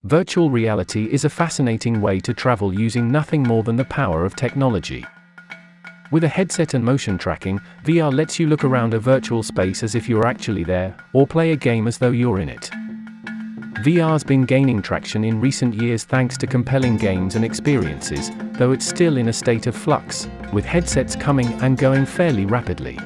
Virtual reality is a fascinating way to travel using nothing more than the power of technology. With a headset and motion tracking, VR lets you look around a virtual space as if you're actually there, or play a game as though you're in it. VR's been gaining traction in recent years thanks to compelling games and experiences, though it's still in a state of flux, with headsets coming and going fairly rapidly.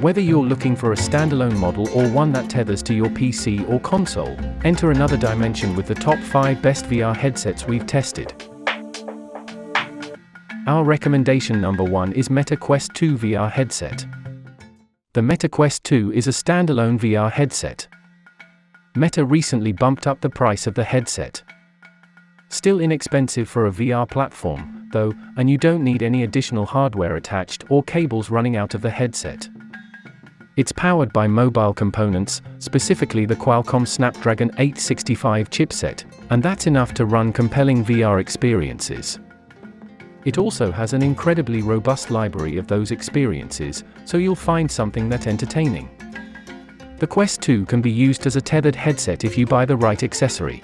Whether you're looking for a standalone model or one that tethers to your PC or console, enter another dimension with the top 5 best VR headsets we've tested. Our recommendation number 1 is Meta Quest 2 VR headset. The Meta Quest 2 is a standalone VR headset. Meta recently bumped up the price of the headset. Still inexpensive for a VR platform, though, and you don't need any additional hardware attached or cables running out of the headset. It's powered by mobile components, specifically the Qualcomm Snapdragon 865 chipset, and that's enough to run compelling VR experiences. It also has an incredibly robust library of those experiences, so you'll find something that's entertaining. The Quest 2 can be used as a tethered headset if you buy the right accessory.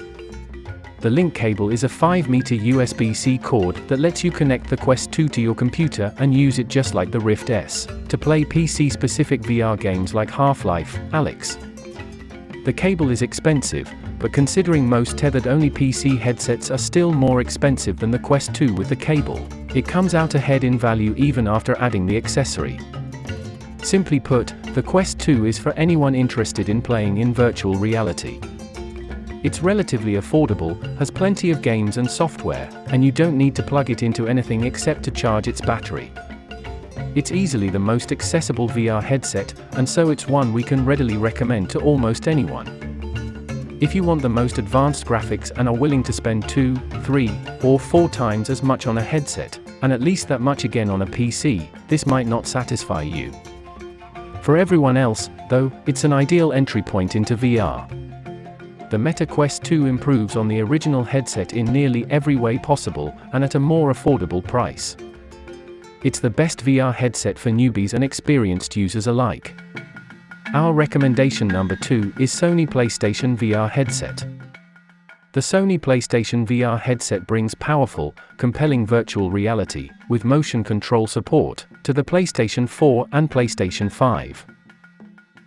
The link cable is a 5-meter USB-C cord that lets you connect the Quest 2 to your computer and use it just like the Rift S, to play PC-specific VR games like Half-Life, Alyx. The cable is expensive, but considering most tethered-only PC headsets are still more expensive than the Quest 2 with the cable, it comes out ahead in value even after adding the accessory. Simply put, the Quest 2 is for anyone interested in playing in virtual reality. It's relatively affordable, has plenty of games and software, and you don't need to plug it into anything except to charge its battery. It's easily the most accessible VR headset, and so it's one we can readily recommend to almost anyone. If you want the most advanced graphics and are willing to spend 2, 3, or 4 times as much on a headset, and at least that much again on a PC, this might not satisfy you. For everyone else, though, it's an ideal entry point into VR. The Meta Quest 2 improves on the original headset in nearly every way possible, and at a more affordable price. It's the best VR headset for newbies and experienced users alike. Our recommendation number 2 is Sony PlayStation VR headset. The Sony PlayStation VR headset brings powerful, compelling virtual reality, with motion control support, to the PlayStation 4 and PlayStation 5.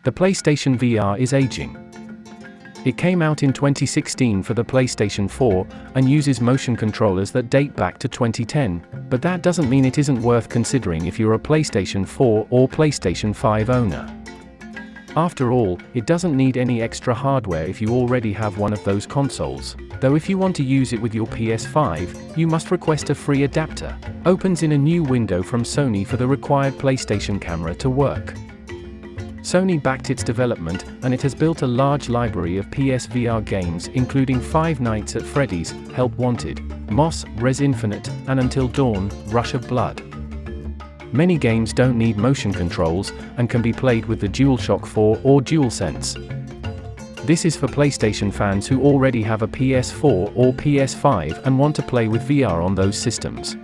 The PlayStation VR is aging. It came out in 2016 for the PlayStation 4, and uses motion controllers that date back to 2010, but that doesn't mean it isn't worth considering if you're a PlayStation 4 or PlayStation 5 owner. After all, it doesn't need any extra hardware if you already have one of those consoles, though if you want to use it with your PS5, you must request a free adapter. Opens in a new window from Sony for the required PlayStation camera to work. Sony backed its development, and it has built a large library of PSVR games including Five Nights at Freddy's, Help Wanted, Moss, Res Infinite, and Until Dawn, Rush of Blood. Many games don't need motion controls, and can be played with the DualShock 4 or DualSense. This is for PlayStation fans who already have a PS4 or PS5 and want to play with VR on those systems.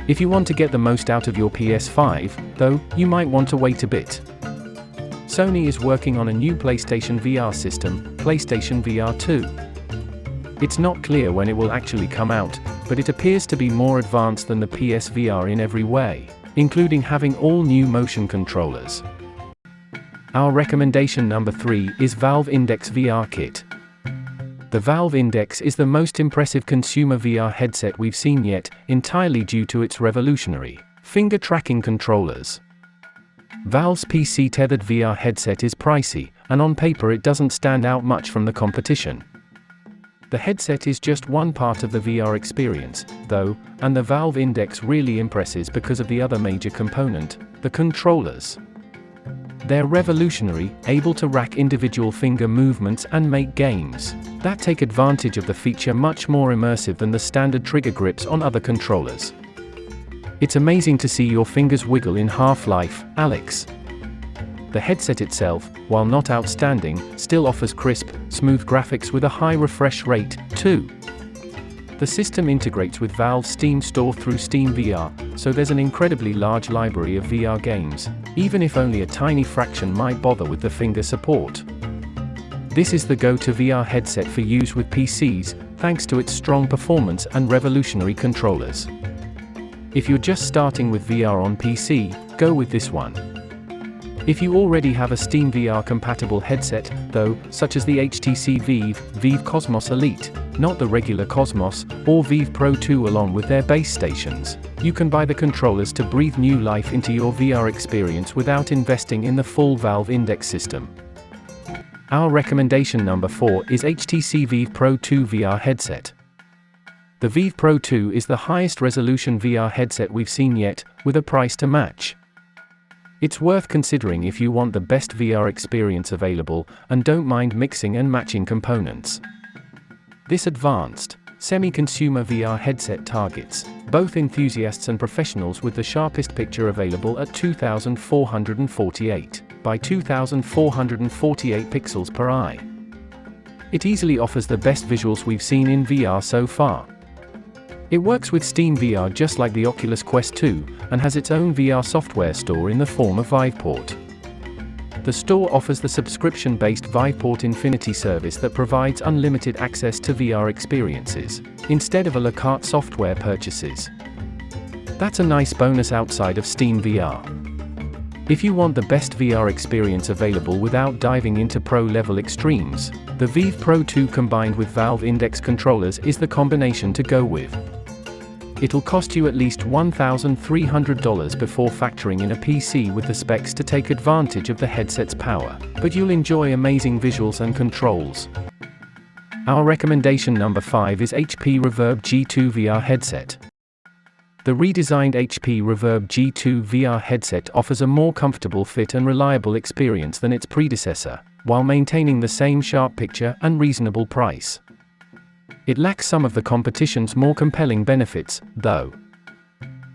If you want to get the most out of your PS5, though, you might want to wait a bit. Sony is working on a new PlayStation VR system, PlayStation VR 2. It's not clear when it will actually come out, but it appears to be more advanced than the PSVR in every way, including having all new motion controllers. Our recommendation number 3 is Valve Index VR Kit. The Valve Index is the most impressive consumer VR headset we've seen yet, entirely due to its revolutionary finger tracking controllers. Valve's PC-tethered VR headset is pricey, and on paper it doesn't stand out much from the competition. The headset is just one part of the VR experience, though, and the Valve Index really impresses because of the other major component, the controllers. They're revolutionary, able to rack individual finger movements and make games that take advantage of the feature much more immersive than the standard trigger grips on other controllers. It's amazing to see your fingers wiggle in Half-Life, Alyx. The headset itself, while not outstanding, still offers crisp, smooth graphics with a high refresh rate, too. The system integrates with Valve's Steam store through Steam VR, so there's an incredibly large library of VR games, even if only a tiny fraction might bother with the finger support. This is the go-to VR headset for use with PCs, thanks to its strong performance and revolutionary controllers. If you're just starting with VR on PC, go with this one. If you already have a Steam VR compatible headset, though, such as the HTC Vive Cosmos Elite, not the regular Cosmos, or Vive Pro 2 along with their base stations, you can buy the controllers to breathe new life into your VR experience without investing in the full Valve Index system. Our recommendation number 4 is HTC Vive Pro 2 VR headset. The Vive Pro 2 is the highest resolution VR headset we've seen yet, with a price to match. It's worth considering if you want the best VR experience available, and don't mind mixing and matching components. This advanced, semi-consumer VR headset targets both enthusiasts and professionals with the sharpest picture available at 2448 by 2448 pixels per eye. It easily offers the best visuals we've seen in VR so far. It works with Steam VR just like the Oculus Quest 2, and has its own VR software store in the form of Viveport. The store offers the subscription-based Viveport Infinity service that provides unlimited access to VR experiences, instead of a la carte software purchases. That's a nice bonus outside of Steam VR. If you want the best VR experience available without diving into pro-level extremes, the Vive Pro 2 combined with Valve Index controllers is the combination to go with. It'll cost you at least $1,300 before factoring in a PC with the specs to take advantage of the headset's power, but you'll enjoy amazing visuals and controls. Our recommendation number 5 is HP Reverb G2 VR headset. The redesigned HP Reverb G2 VR headset offers a more comfortable fit and reliable experience than its predecessor, while maintaining the same sharp picture and reasonable price. It lacks some of the competition's more compelling benefits, though.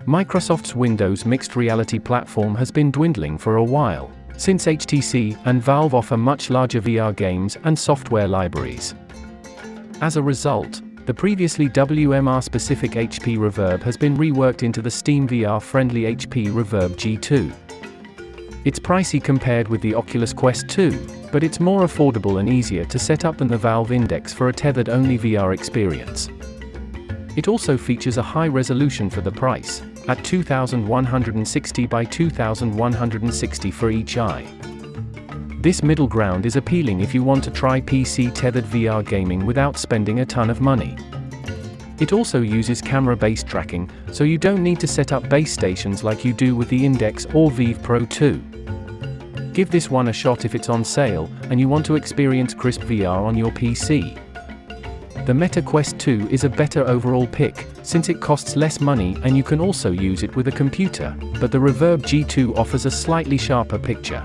Microsoft's Windows mixed reality platform has been dwindling for a while, since HTC and Valve offer much larger VR games and software libraries. As a result, the previously WMR-specific HP Reverb has been reworked into the Steam VR-friendly HP Reverb G2. It's pricey compared with the Oculus Quest 2, but it's more affordable and easier to set up than the Valve Index for a tethered-only VR experience. It also features a high resolution for the price, at 2160 by 2160 for each eye. This middle ground is appealing if you want to try PC-tethered VR gaming without spending a ton of money. It also uses camera-based tracking, so you don't need to set up base stations like you do with the Index or Vive Pro 2. Give this one a shot if it's on sale, and you want to experience crisp VR on your PC. The Meta Quest 2 is a better overall pick, since it costs less money and you can also use it with a computer, but the Reverb G2 offers a slightly sharper picture.